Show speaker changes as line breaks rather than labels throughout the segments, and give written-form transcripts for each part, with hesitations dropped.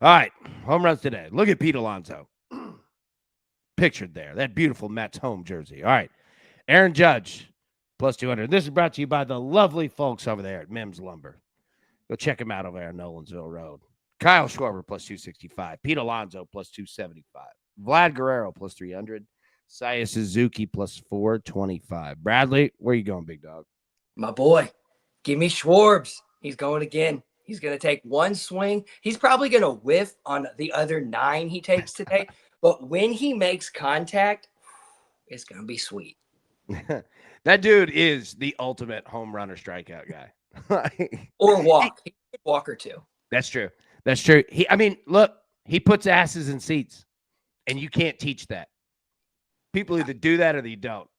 All right, home runs today. Look at Pete Alonso. Pictured there. That beautiful Mets home jersey. All right. Aaron Judge, plus 200. This is brought to you by the lovely folks over there at Mims Lumber. Go check them out over there on Nolensville Road. Kyle Schwarber, plus 265. Pete Alonso, plus 275. Vlad Guerrero, plus 300. Saya Suzuki, plus 425. Bradley, where you going, big dog?
My boy, give me Schwarbs. He's going again. He's going to take one swing. He's probably going to whiff on the other 9 he takes today. But when he makes contact, it's going to be sweet.
That dude is the ultimate home run or strikeout guy.
Or walk. He could walk or two.
That's true. That's true. Look, he puts asses in seats, and you can't teach that. People either do that or they don't.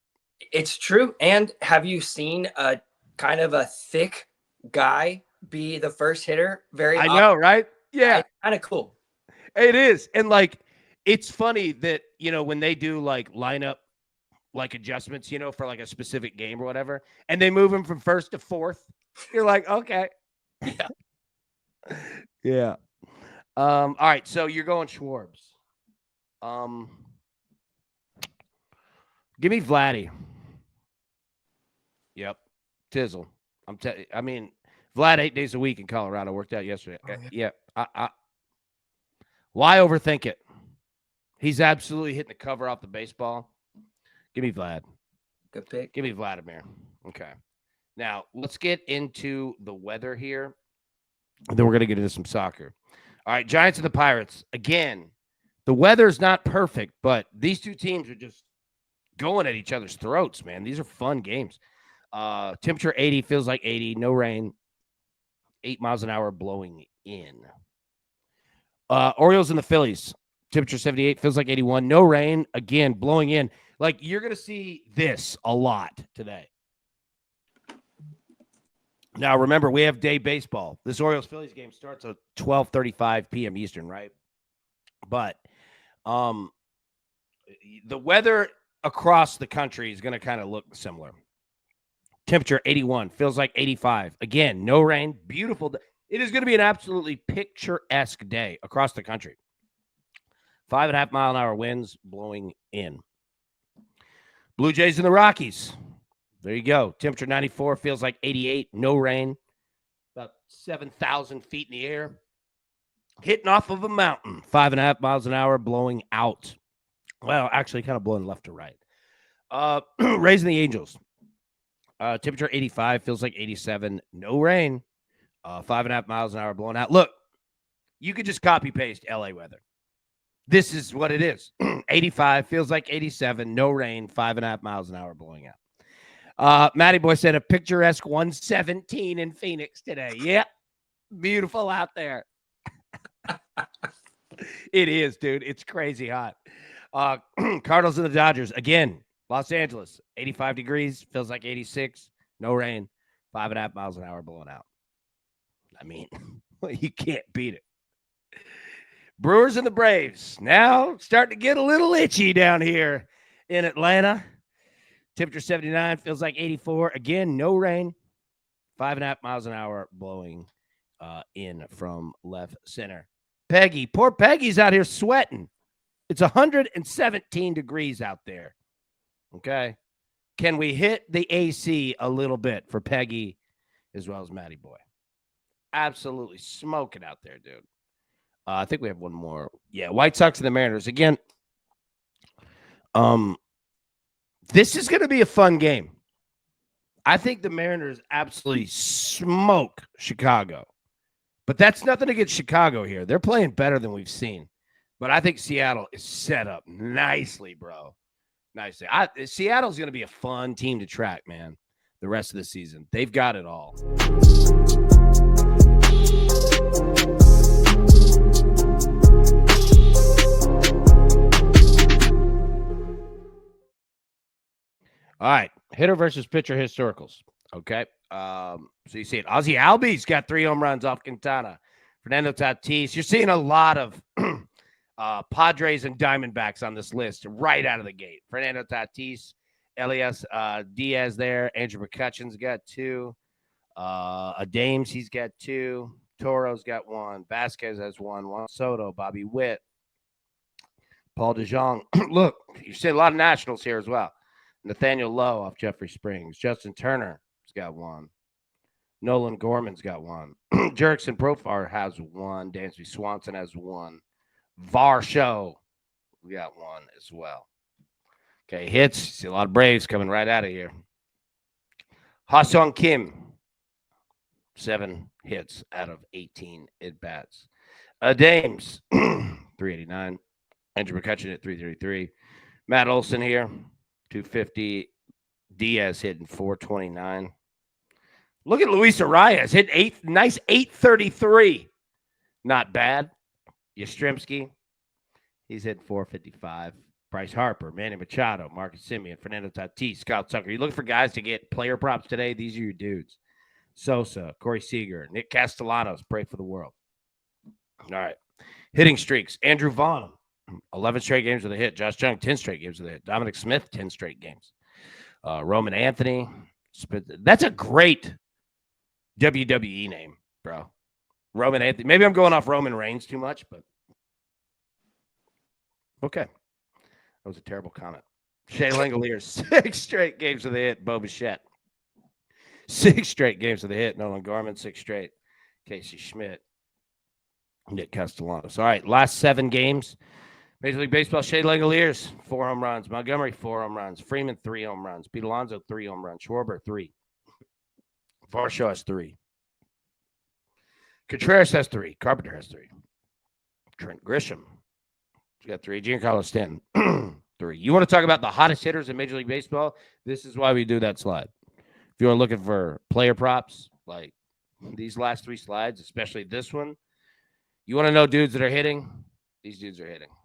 It's true. And have you seen a kind of a thick guy be the first hitter?
I know, right? Yeah.
It's kind of cool.
It is. And like, it's funny that, when they do like lineup, like adjustments, for like a specific game or whatever, and they move him from first to fourth, you're like, okay.
Yeah.
Yeah. All right. So you're going Schwarbs. Give me Vladdy. Yep. Tizzle. Vlad 8 days a week in Colorado worked out yesterday.
Oh, yeah.
Yeah. Why overthink it? He's absolutely hitting the cover off the baseball. Give me Vlad.
Good pick.
Give me Vladimir. Okay. Now, let's get into the weather here. Then we're going to get into some soccer. All right, Giants and the Pirates. Again, the weather's not perfect, but these two teams are just going at each other's throats, man. These are fun games. Temperature 80, feels like 80, no rain, 8 miles an hour blowing in. Orioles and the Phillies. Temperature 78, feels like 81, no rain, again, blowing in. Like, you're going to see this a lot today. Now, remember, we have day baseball. This Orioles-Phillies game starts at 12:35 p.m. Eastern, right? But the weather across the country is going to kind of look similar. Temperature 81, feels like 85. Again, no rain, beautiful. It is going to be an absolutely picturesque day across the country. 5.5 mile an hour winds blowing in. Blue Jays and the Rockies. There you go. Temperature 94, feels like 88. No rain. About 7,000 feet in the air. Hitting off of a mountain. 5.5 miles an hour blowing out. Well, actually kind of blowing left to right. Rays and the Angels. Temperature 85, feels like 87. No rain. 5.5 miles an hour blowing out. Look, you could just copy paste LA weather. This is what it is. 85, feels like 87. No rain. 5.5 miles an hour blowing out. Matty Boy said a picturesque 117 in Phoenix today. Yep. Beautiful out there. It is, dude. It's crazy hot. Cardinals and the Dodgers. Again, Los Angeles. 85 degrees. Feels like 86. No rain. 5.5 miles an hour blowing out. I mean, you can't beat it. Brewers and the Braves. Now starting to get a little itchy down here in Atlanta. Temperature 79, feels like 84. Again, no rain. 5.5 miles an hour blowing in from left center. Peggy. Poor Peggy's out here sweating. It's 117 degrees out there. Okay. Can we hit the AC a little bit for Peggy as well as Matty Boy? Absolutely smoking out there, dude. I think we have one more. Yeah, White Sox and the Mariners. Again, this is going to be a fun game. I think the Mariners absolutely smoke Chicago. But that's nothing against Chicago here. They're playing better than we've seen. But I think Seattle is set up nicely, bro. Nicely. Seattle's going to be a fun team to track, man, the rest of the season. They've got it all. All right, hitter versus pitcher historicals. Okay, so you see it. Ozzie Albies got 3 home runs off Quintana. Fernando Tatis. You're seeing a lot of Padres and Diamondbacks on this list right out of the gate. Fernando Tatis, Elias Diaz there. Andrew McCutcheon's got 2. Dames, he's got 2. Toro's got one. Vasquez has one. Juan Soto, Bobby Witt, Paul DeJong. Look, you see a lot of nationals here as well. Nathaniel Lowe off Jeffrey Springs. Justin Turner's got one. Nolan Gorman's got one. Jerickson Profar has one. Dansby Swanson has one. Varsho, we got one as well. Okay, hits. See a lot of Braves coming right out of here. Ha-Sung Kim, 7 hits out of 18 at-bats. Dames, 389. Andrew McCutcheon at 333. Matt Olson here, 250. Diaz hitting 429. Look at Luis Arias, hit nice 833. Not bad. Yastrzemski, he's hit 455. Bryce Harper, Manny Machado, Marcus Semien, Fernando Tatis, Scott Tucker. You look for guys to get player props today, these are your dudes. Sosa, Corey Seager, Nick Castellanos, pray for the world. All right. Hitting streaks. Andrew Vaughn, 11 straight games with a hit. Josh Jung, 10 straight games with a hit. Dominic Smith, 10 straight games. Roman Anthony. That's a great WWE name, bro. Roman Anthony. Maybe I'm going off Roman Reigns too much, but okay. That was a terrible comment. Shea Langolier, 6 straight games with a hit. Bo Bichette, 6 straight games with a hit. Nolan Gorman, 6 straight. Casey Schmidt. Nick Castellanos. All right, last 7 games. Major League Baseball, Shea Langoliers, 4 home runs. Montgomery, 4 home runs. Freeman, 3 home runs. Pete Alonso, 3 home runs. Schwarber, 3. Varsho has 3. Contreras has 3. Carpenter has 3. Trent Grisham, he's got 3. Giancarlo Stanton, 3. You want to talk about the hottest hitters in Major League Baseball? This is why we do that slide. If you're looking for player props, like these last 3 slides, especially this one, you want to know dudes that are hitting? These dudes are hitting.